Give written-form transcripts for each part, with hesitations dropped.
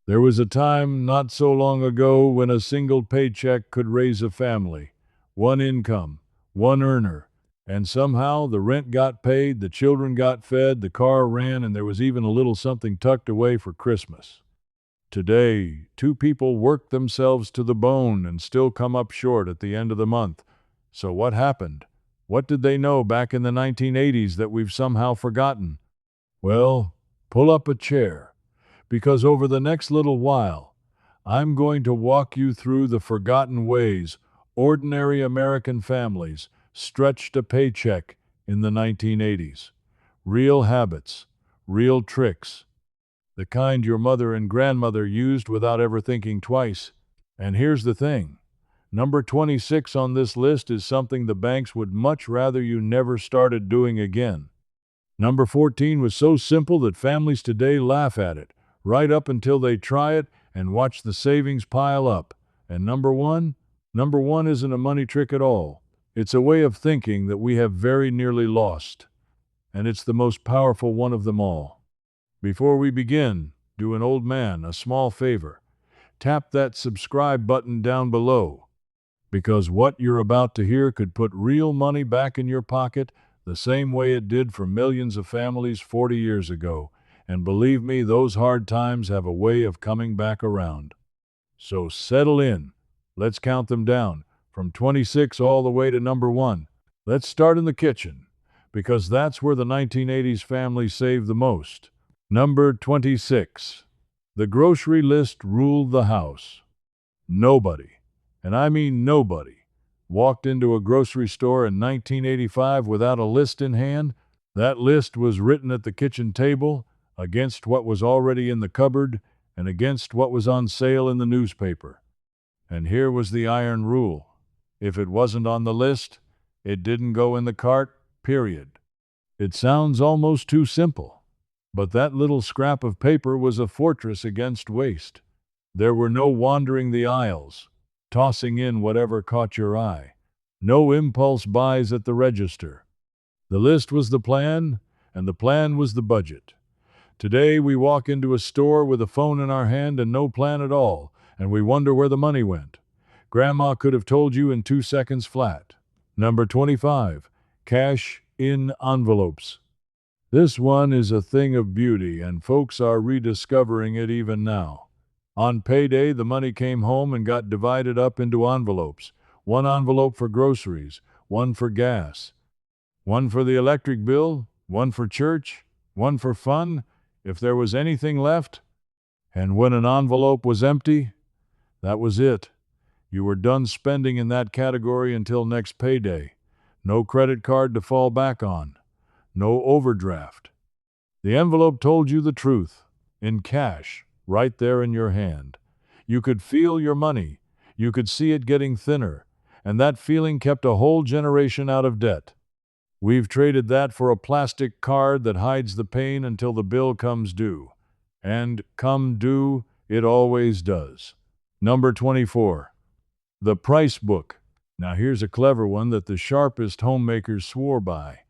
There was a time not so long ago when a single paycheck could raise a family. One income, one earner. And somehow the rent got paid, the children got fed, the car ran, and there was even a little something tucked away for Christmas. Today, two people work themselves to the bone and still come up short at the end of the month. So what happened? What did they know back in the 1980s that we've somehow forgotten? Well, pull up a chair, because over the next little while, I'm going to walk you through the forgotten ways ordinary American families stretched a paycheck in the 1980s. Real habits, real tricks, the kind your mother and grandmother used without ever thinking twice. And here's the thing. Number 26 on this list is something the banks would much rather you never started doing again. Number 14 was so simple that families today laugh at it, right up until they try it and watch the savings pile up. And number one? Number one isn't a money trick at all. It's a way of thinking that we have very nearly lost. And it's the most powerful one of them all. Before we begin, do an old man a small favor. Tap that subscribe button down below, because what you're about to hear could put real money back in your pocket the same way it did for millions of families 40 years ago. And believe me, those hard times have a way of coming back around. So settle in. Let's count them down, from 26 all the way to number 1. Let's start in the kitchen, because that's where the 1980s family saved the most. Number 26. The grocery list ruled the house. Nobody, and I mean nobody, walked into a grocery store in 1985 without a list in hand. That list was written at the kitchen table, against what was already in the cupboard, and against what was on sale in the newspaper. And here was the iron rule. If it wasn't on the list, it didn't go in the cart, period. It sounds almost too simple. But that little scrap of paper was a fortress against waste. There were no wandering the aisles, tossing in whatever caught your eye. No impulse buys at the register. The list was the plan, and the plan was the budget. Today we walk into a store with a phone in our hand and no plan at all, and we wonder where the money went. Grandma could have told you in 2 seconds flat. Number 25. Cash in envelopes. This one is a thing of beauty, and folks are rediscovering it even now. On payday, the money came home and got divided up into envelopes. One envelope for groceries, one for gas, one for the electric bill, one for church, one for fun, if there was anything left. And when an envelope was empty, that was it. You were done spending in that category until next payday. No credit card to fall back on. No overdraft. The envelope told you the truth, in cash, right there in your hand. You could feel your money. You could see it getting thinner, and that feeling kept a whole generation out of debt. We've traded that for a plastic card that hides the pain until the bill comes due. And come due, it always does. Number 24. The price book. Now here's a clever one that the sharpest homemakers swore by.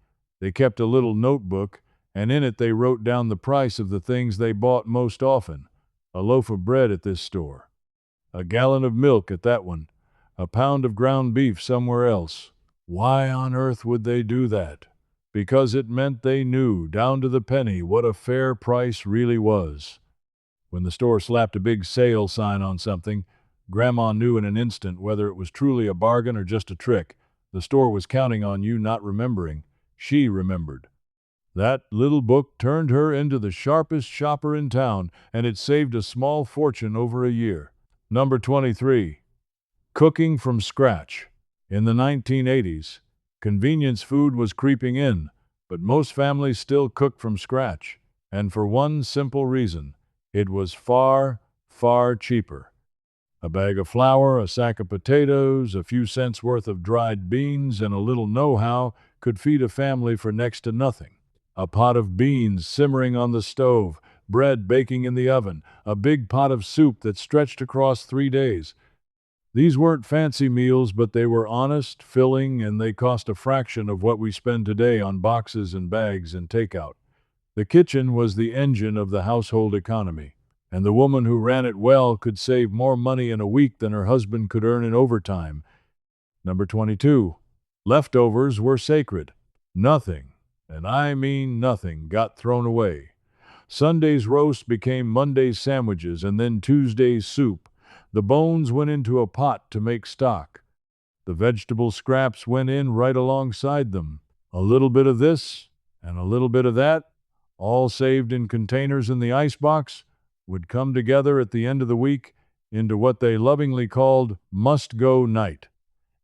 They kept a little notebook, and in it they wrote down the price of the things they bought most often. A loaf of bread at this store, a gallon of milk at that one, a pound of ground beef somewhere else. Why on earth would they do that? Because it meant they knew, down to the penny, what a fair price really was. When the store slapped a big sale sign on something, Grandma knew in an instant whether it was truly a bargain or just a trick. The store was counting on you not remembering. She remembered. That little book turned her into the sharpest shopper in town, and it saved a small fortune over a year. Number 23. Cooking from scratch. In the 1980s, convenience food was creeping in, but most families still cooked from scratch. And for one simple reason. It was far, far cheaper. A bag of flour, a sack of potatoes, a few cents worth of dried beans, and a little know-how could feed a family for next to nothing. A pot of beans simmering on the stove, bread baking in the oven, a big pot of soup that stretched across 3 days. These weren't fancy meals, but they were honest, filling, and they cost a fraction of what we spend today on boxes and bags and takeout. The kitchen was the engine of the household economy. and the woman who ran it well could save more money in a week than her husband could earn in overtime. Number 22. Leftovers were sacred. Nothing, and I mean nothing, got thrown away. Sunday's roast became Monday's sandwiches and then Tuesday's soup. The bones went into a pot to make stock. The vegetable scraps went in right alongside them. A little bit of this and a little bit of that, all saved in containers in the icebox, would come together at the end of the week into what they lovingly called must-go night.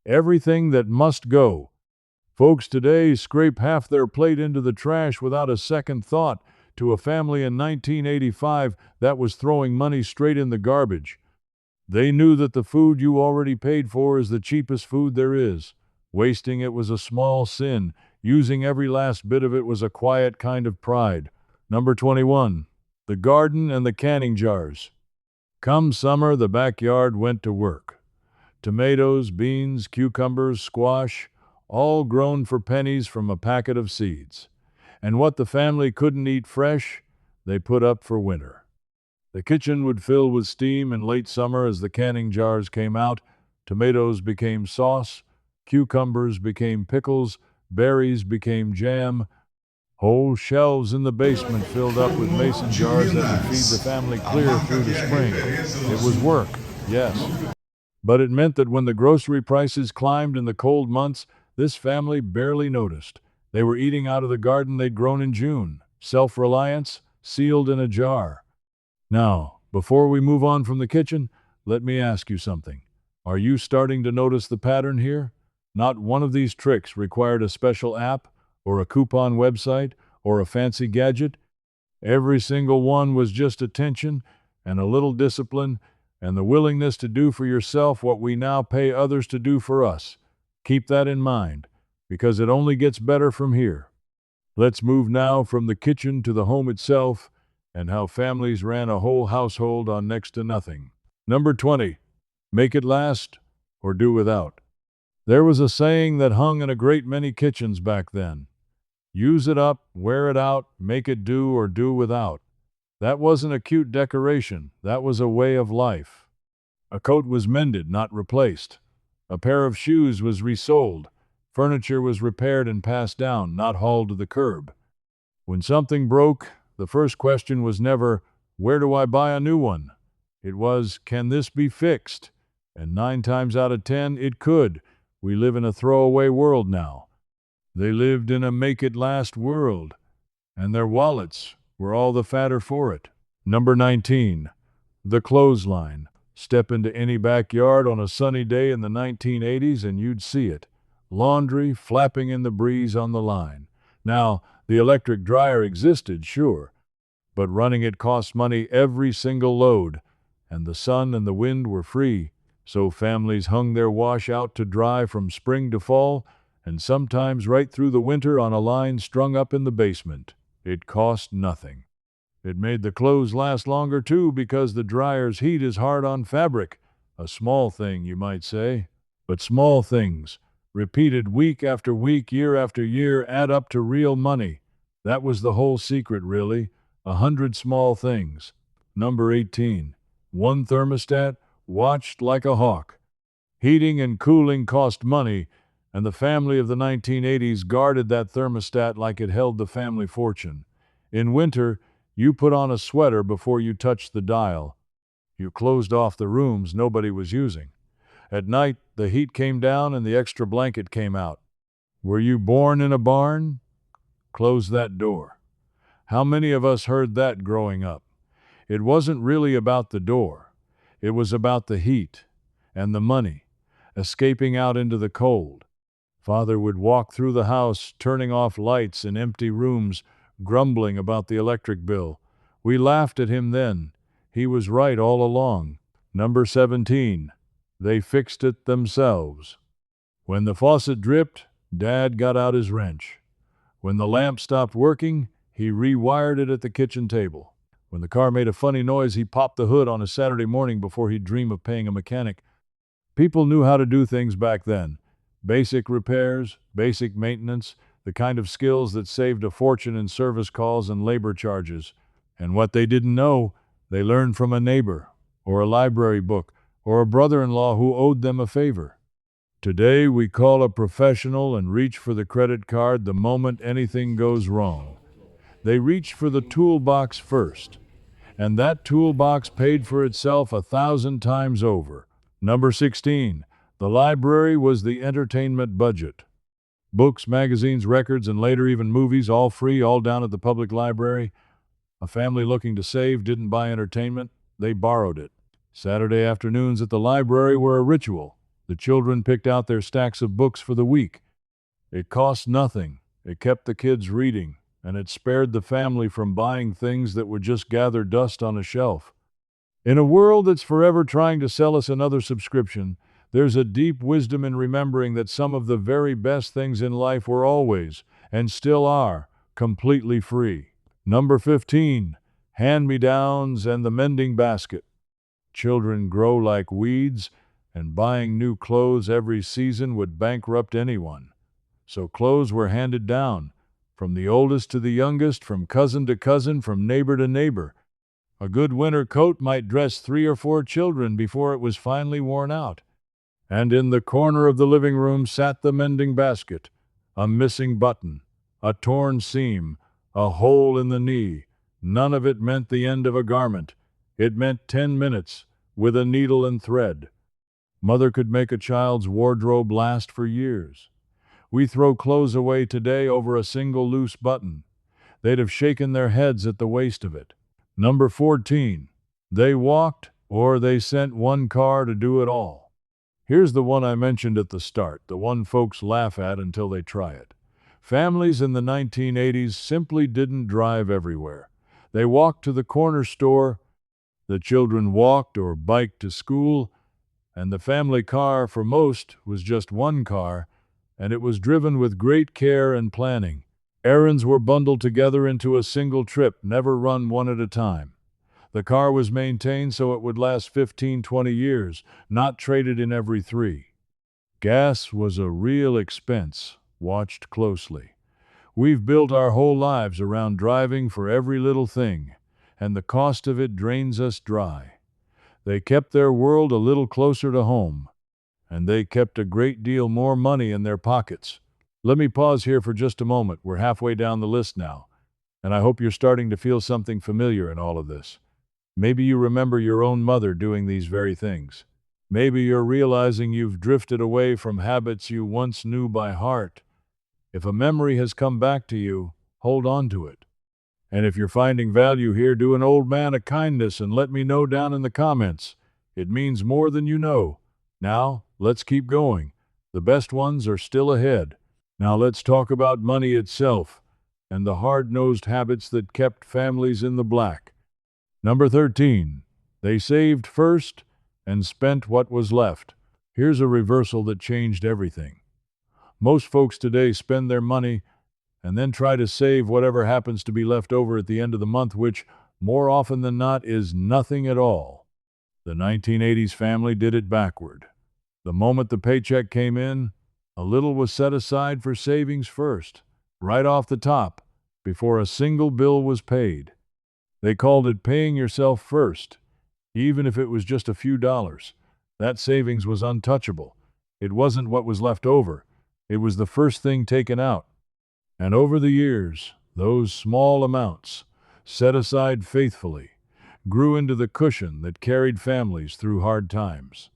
Everything that must go. Folks today scrape half their plate into the trash without a second thought. To a family in 1985, that was throwing money straight in the garbage. They knew that the food you already paid for is the cheapest food there is. Wasting it was a small sin. Using every last bit of it was a quiet kind of pride. Number 21. The garden and the canning jars. Come summer, the backyard went to work. Tomatoes, beans, cucumbers, squash, all grown for pennies from a packet of seeds. And what the family couldn't eat fresh, they put up for winter. The kitchen would fill with steam in late summer as the canning jars came out. Tomatoes became sauce, cucumbers became pickles, berries became jam. Whole shelves in the basement filled up with mason jars that would feed the family clear through the spring. It was work, yes. But it meant that when the grocery prices climbed in the cold months, this family barely noticed. They were eating out of the garden they'd grown in June. Self-reliance, sealed in a jar. Now, before we move on from the kitchen, let me ask you something. Are you starting to notice the pattern here? Not one of these tricks required a special app, or a coupon website, or a fancy gadget. Every single one was just attention and a little discipline and the willingness to do for yourself what we now pay others to do for us. Keep that in mind, because it only gets better from here. Let's move now from the kitchen to the home itself and how families ran a whole household on next to nothing. Number 20. Make it last or do without. There was a saying that hung in a great many kitchens back then. Use it up, wear it out, make it do or do without. That wasn't a cute decoration, that was a way of life. A coat was mended, not replaced. A pair of shoes was resold. Furniture was repaired and passed down, not hauled to the curb. When something broke, the first question was never, where do I buy a new one? It was, can this be fixed? And 9 times out of 10, it could. We live in a throwaway world now. They lived in a make-it-last world, and their wallets were all the fatter for it. Number 19. The clothesline. Step into any backyard on a sunny day in the 1980s and you'd see it. Laundry flapping in the breeze on the line. Now, the electric dryer existed, sure, but running it cost money every single load, and the sun and the wind were free, so families hung their wash out to dry from spring to fall, and sometimes right through the winter on a line strung up in the basement. It cost nothing. It made the clothes last longer, too, because the dryer's heat is hard on fabric. A small thing, you might say. But small things, repeated week after week, year after year, add up to real money. That was the whole secret, really. 100 small things. Number 18. One thermostat, watched like a hawk. Heating and cooling cost money, and the family of the 1980s guarded that thermostat like it held the family fortune. In winter, you put on a sweater before you touched the dial. You closed off the rooms nobody was using. At night, the heat came down and the extra blanket came out. Were you born in a barn? Close that door. How many of us heard that growing up? It wasn't really about the door. It was about the heat and the money, escaping out into the cold. Father would walk through the house, turning off lights in empty rooms, grumbling about the electric bill. We laughed at him then. He was right all along. Number 17. They fixed it themselves. When the faucet dripped, Dad got out his wrench. When the lamp stopped working, he rewired it at the kitchen table. When the car made a funny noise, he popped the hood on a Saturday morning before he'd dream of paying a mechanic. People knew how to do things back then. Basic repairs, basic maintenance, the kind of skills that saved a fortune in service calls and labor charges. And what they didn't know, They learned from a neighbor, or a library book, or a brother-in-law who owed them a favor. Today, we call a professional and reach for the credit card the moment anything goes wrong. They reached for the toolbox first, and that toolbox paid for itself 1,000 times over. Number 16. The library was the entertainment budget. Books, magazines, records, and later even movies, all free, all down at the public library. A family looking to save didn't buy entertainment, they borrowed it. Saturday afternoons at the library were a ritual. The children picked out their stacks of books for the week. It cost nothing. It kept the kids reading, and it spared the family from buying things that would just gather dust on a shelf. In a world that's forever trying to sell us another subscription, there's a deep wisdom in remembering that some of the very best things in life were always, and still are, completely free. Number 15. Hand-me-downs and the mending basket. Children grow like weeds, and buying new clothes every season would bankrupt anyone. So clothes were handed down, from the oldest to the youngest, from cousin to cousin, from neighbor to neighbor. A good winter coat might dress 3 or 4 children before it was finally worn out. And in the corner of the living room sat the mending basket, a missing button, a torn seam, a hole in the knee. None of it meant the end of a garment. It meant 10 minutes, with a needle and thread. Mother could make a child's wardrobe last for years. We throw clothes away today over a single loose button. They'd have shaken their heads at the waste of it. Number 14. They walked, or they sent one car to do it all. Here's the one I mentioned at the start, the one folks laugh at until they try it. Families in the 1980s simply didn't drive everywhere. They walked to the corner store, the children walked or biked to school, and the family car, for most, was just one car, and it was driven with great care and planning. Errands were bundled together into a single trip, never run one at a time. The car was maintained so it would last 15-20 years, not traded in every 3. Gas was a real expense, watched closely. We've built our whole lives around driving for every little thing, and the cost of it drains us dry. They kept their world a little closer to home, and they kept a great deal more money in their pockets. Let me pause here for just a moment. We're halfway down the list now, and I hope you're starting to feel something familiar in all of this. Maybe you remember your own mother doing these very things. Maybe you're realizing you've drifted away from habits you once knew by heart. If a memory has come back to you, hold on to it. And if you're finding value here, do an old man a kindness and let me know down in the comments. It means more than you know. Now, let's keep going. The best ones are still ahead. Now let's talk about money itself and the hard-nosed habits that kept families in the black. Number 13. They saved first and spent what was left. Here's a reversal that changed everything. Most folks today spend their money and then try to save whatever happens to be left over at the end of the month, which, more often than not, is nothing at all. The 1980s family did it backward. The moment the paycheck came in, a little was set aside for savings first, right off the top, before a single bill was paid. They called it paying yourself first, even if it was just a few dollars. That savings was untouchable. It wasn't what was left over. It was the first thing taken out. And over the years, those small amounts, set aside faithfully, grew into the cushion that carried families through hard times.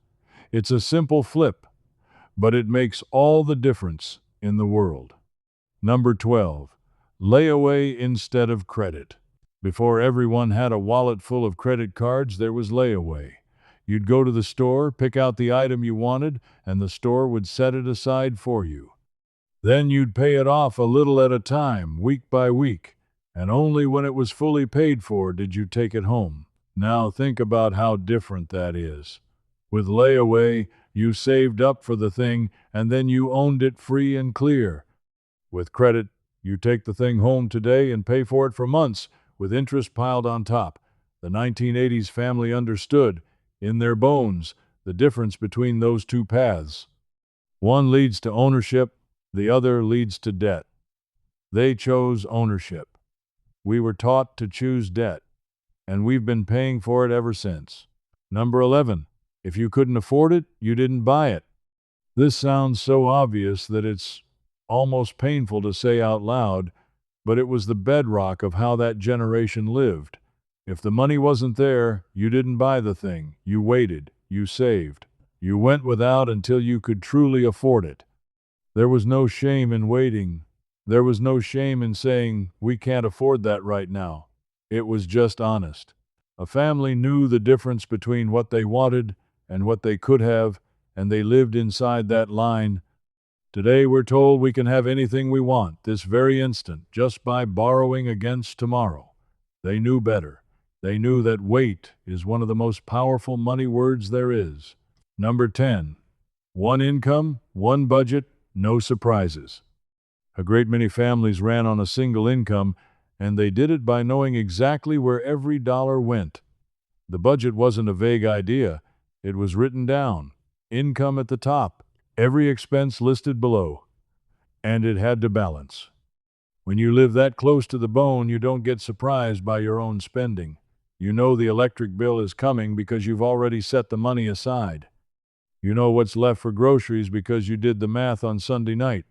It's a simple flip, but it makes all the difference in the world. Number 12. Layaway instead of credit. Before everyone had a wallet full of credit cards, there was layaway. You'd go to the store, pick out the item you wanted, and the store would set it aside for you. Then you'd pay it off a little at a time, week by week, and only when it was fully paid for did you take it home. Now think about how different that is. With layaway, you saved up for the thing, and then you owned it free and clear. With credit, you take the thing home today and pay for it for months, with interest piled on top. The 1980s family understood, in their bones, the difference between those two paths. One leads to ownership, the other leads to debt. They chose ownership. We were taught to choose debt. and we've been paying for it ever since. Number 11. If you couldn't afford it, you didn't buy it. This sounds so obvious that it's almost painful to say out loud, but it was the bedrock of how that generation lived. If the money wasn't there, you didn't buy the thing. You waited. You saved. You went without until you could truly afford it. There was no shame in waiting. There was no shame in saying, we can't afford that right now. It was just honest. A family knew the difference between what they wanted and what they could have, and they lived inside that line. Today we're told we can have anything we want this very instant just by borrowing against tomorrow. They knew better. They knew that wait is one of the most powerful money words there is. Number 10. One income, one budget, no surprises. A great many families ran on a single income, and they did it by knowing exactly where every dollar went. The budget wasn't a vague idea. It was written down. Income at the top, every expense listed below. And it had to balance. When you live that close to the bone, you don't get surprised by your own spending. You know the electric bill is coming because you've already set the money aside. You know what's left for groceries because you did the math on Sunday night.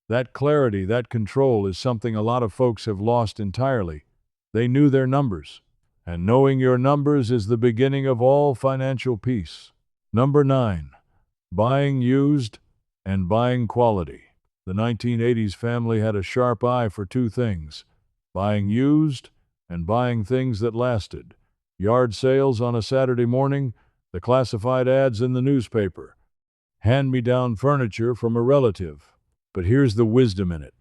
That clarity, that control is something a lot of folks have lost entirely. They knew their numbers. And knowing your numbers is the beginning of all financial peace. Number 9. Buying used and buying quality. The 1980s family had a sharp eye for two things: buying used and buying things that lasted. Yard sales on a Saturday morning, the classified ads in the newspaper. Hand-me-down furniture from a relative. But here's the wisdom in it.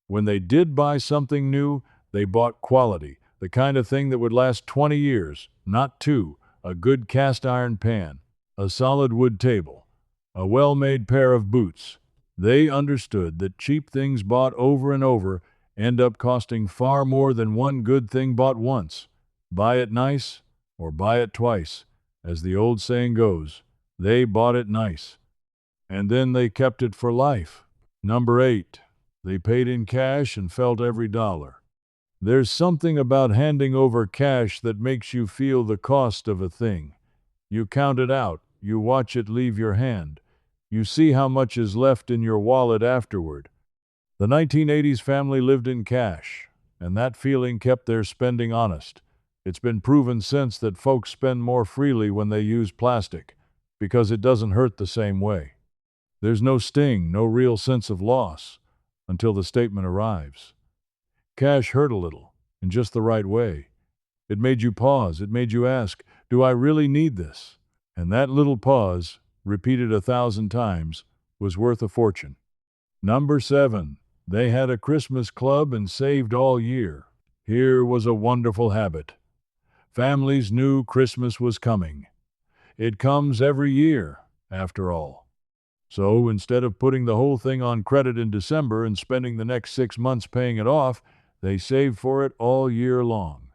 When they did buy something new, they bought quality, the kind of thing that would last 20 years, not 2. A good cast iron pan, a solid wood table, a well-made pair of boots. They understood that cheap things bought over and over end up costing far more than one good thing bought once. Buy it nice or buy it twice, as the old saying goes. They bought it nice, and then they kept it for life. Number 8. They paid in cash and felt every dollar. There's something about handing over cash that makes you feel the cost of a thing. You count it out. You watch it leave your hand. You see how much is left in your wallet afterward. The 1980s family lived in cash, and that feeling kept their spending honest. It's been proven since that folks spend more freely when they use plastic, because it doesn't hurt the same way. There's no sting, no real sense of loss, until the statement arrives. Cash hurt a little, in just the right way. It made you pause. It made you ask, do I really need this? And that little pause, repeated 1,000 times, was worth a fortune. Number 7. They had a Christmas club and saved all year. Here was a wonderful habit. Families knew Christmas was coming. It comes every year, after all. So instead of putting the whole thing on credit in December and spending the next 6 months paying it off, they saved for it all year long.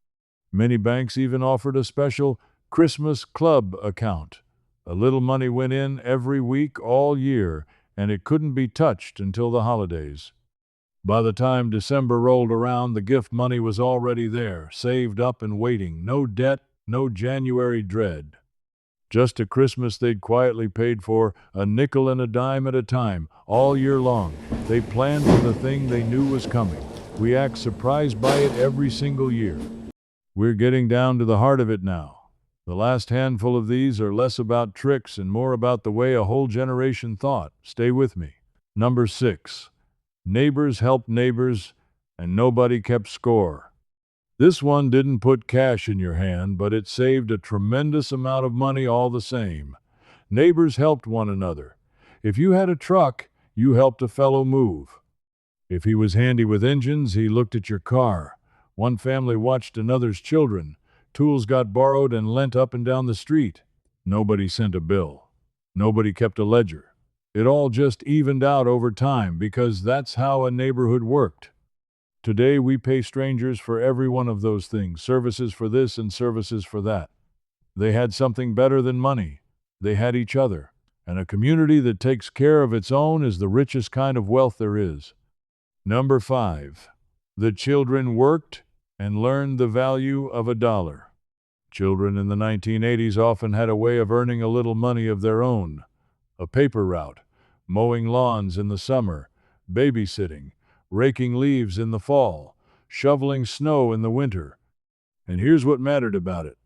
Many banks even offered a special Christmas club account. A little money went in every week all year, and it couldn't be touched until the holidays. By the time December rolled around, the gift money was already there, saved up and waiting. No debt, no January dread. Just a Christmas they'd quietly paid for, a nickel and a dime at a time, all year long. They planned for the thing they knew was coming. We act surprised by it every single year. We're getting down to the heart of it now. The last handful of these are less about tricks and more about the way a whole generation thought. Stay with me. Number 6. Neighbors helped neighbors, and nobody kept score. This one didn't put cash in your hand, but it saved a tremendous amount of money all the same. Neighbors helped one another. If you had a truck, you helped a fellow move. If he was handy with engines, he looked at your car. One family watched another's children. Tools got borrowed and lent up and down the street. Nobody sent a bill. Nobody kept a ledger. It all just evened out over time because that's how a neighborhood worked. Today we pay strangers for every one of those things, services for this and services for that. They had something better than money. They had each other. And a community that takes care of its own is the richest kind of wealth there is. Number 5. The children worked and learned the value of a dollar. Children in the 1980s often had a way of earning a little money of their own. A paper route, mowing lawns in the summer, babysitting, raking leaves in the fall, shoveling snow in the winter. And here's what mattered about it.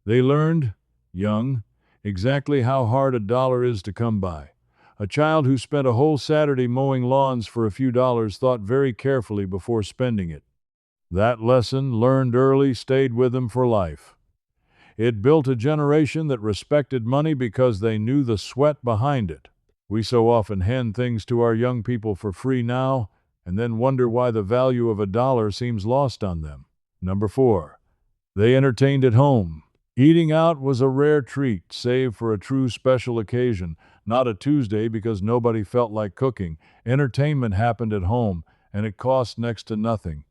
They learned, young, exactly how hard a dollar is to come by. A child who spent a whole Saturday mowing lawns for a few dollars thought very carefully before spending it. That lesson, learned early, stayed with them for life. It built a generation that respected money because they knew the sweat behind it. We so often hand things to our young people for free now, and then wonder why the value of a dollar seems lost on them. Number 4. They entertained at home. Eating out was a rare treat, save for a true special occasion, not a Tuesday because nobody felt like cooking. Entertainment happened at home, and it cost next to nothing.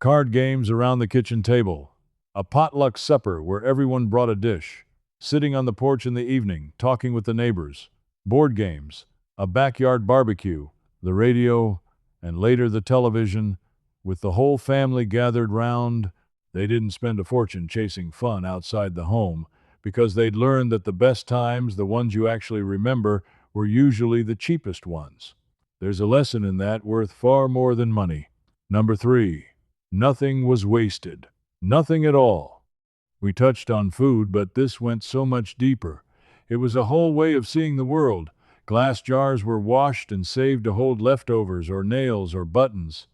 Card games around the kitchen table, a potluck supper where everyone brought a dish, sitting on the porch in the evening, talking with the neighbors, board games, a backyard barbecue, the radio, and later the television, with the whole family gathered round. They didn't spend a fortune chasing fun outside the home because they'd learned that the best times, the ones you actually remember, were usually the cheapest ones. There's a lesson in that worth far more than money. Number 3. Nothing was wasted. Nothing at all. We touched on food, but this went so much deeper. It was a whole way of seeing the world. Glass jars were washed and saved to hold leftovers or nails or buttons.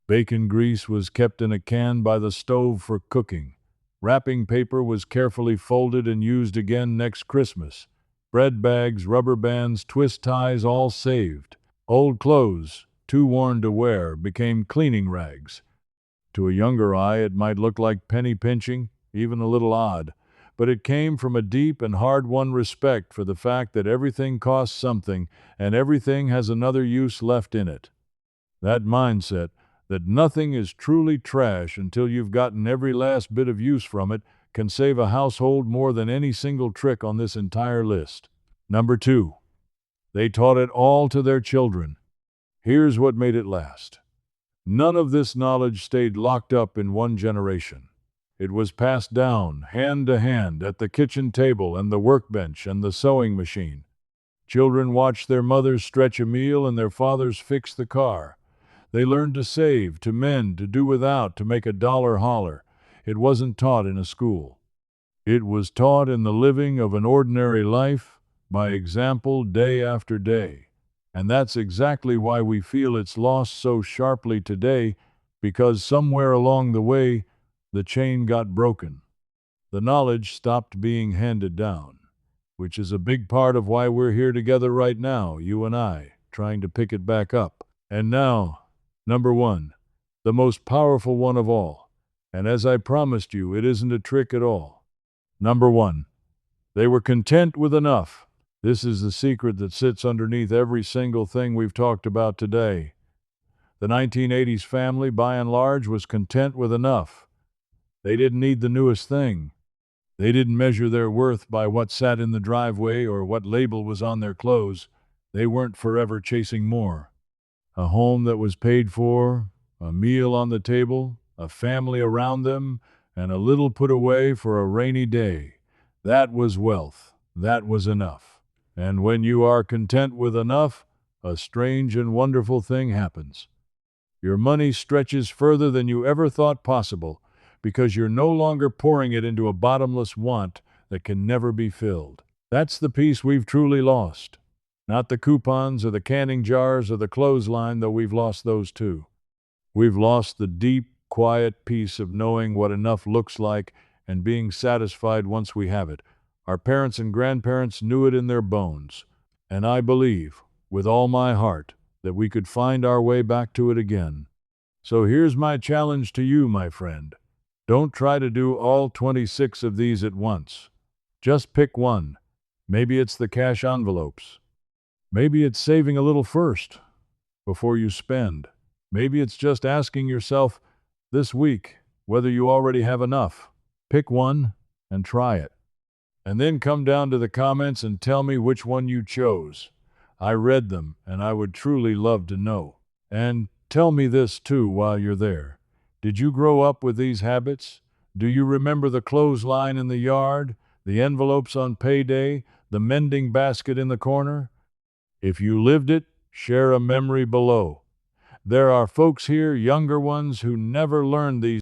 Bacon grease was kept in a can by the stove for cooking. Wrapping paper was carefully folded and used again next Christmas. Bread bags, rubber bands, twist ties, all saved. Old clothes, too worn to wear, became cleaning rags. To a younger eye, it might look like penny pinching, even a little odd, but it came from a deep and hard-won respect for the fact that everything costs something and everything has another use left in it. That mindset, that nothing is truly trash until you've gotten every last bit of use from it, can save a household more than any single trick on this entire list. Number 2. They taught it all to their children. Here's what made it last. None of this knowledge stayed locked up in one generation. It was passed down, hand to hand, at the kitchen table and the workbench and the sewing machine. Children watched their mothers stretch a meal and their fathers fix the car. They learned to save, to mend, to do without, to make a dollar holler. It wasn't taught in a school. It was taught in the living of an ordinary life, by example day after day. And that's exactly why we feel it's lost so sharply today, because somewhere along the way, the chain got broken. The knowledge stopped being handed down, which is a big part of why we're here together right now, you and I, trying to pick it back up. And now, number 1, the most powerful one of all. And as I promised you, it isn't a trick at all. Number 1, they were content with enough. This is the secret that sits underneath every single thing we've talked about today. The 1980s family, by and large, was content with enough. They didn't need the newest thing. They didn't measure their worth by what sat in the driveway or what label was on their clothes. They weren't forever chasing more. A home that was paid for, a meal on the table, a family around them, and a little put away for a rainy day. That was wealth. That was enough. And when you are content with enough, a strange and wonderful thing happens. Your money stretches further than you ever thought possible, because you're no longer pouring it into a bottomless want that can never be filled. That's the piece we've truly lost. Not the coupons or the canning jars or the clothesline, though we've lost those too. We've lost the deep, quiet peace of knowing what enough looks like and being satisfied once we have it. Our parents and grandparents knew it in their bones, and I believe, with all my heart, that we could find our way back to it again. So here's my challenge to you, my friend. Don't try to do all 26 of these at once. Just pick one. Maybe it's the cash envelopes. Maybe it's saving a little first, before you spend. Maybe it's just asking yourself this week whether you already have enough. Pick one and try it. And then come down to the comments and tell me which one you chose. I read them, and I would truly love to know. And tell me this too while you're there. Did you grow up with these habits? Do you remember the clothesline in the yard, the envelopes on payday, the mending basket in the corner? If you lived it, share a memory below. There are folks here, younger ones, who never learned these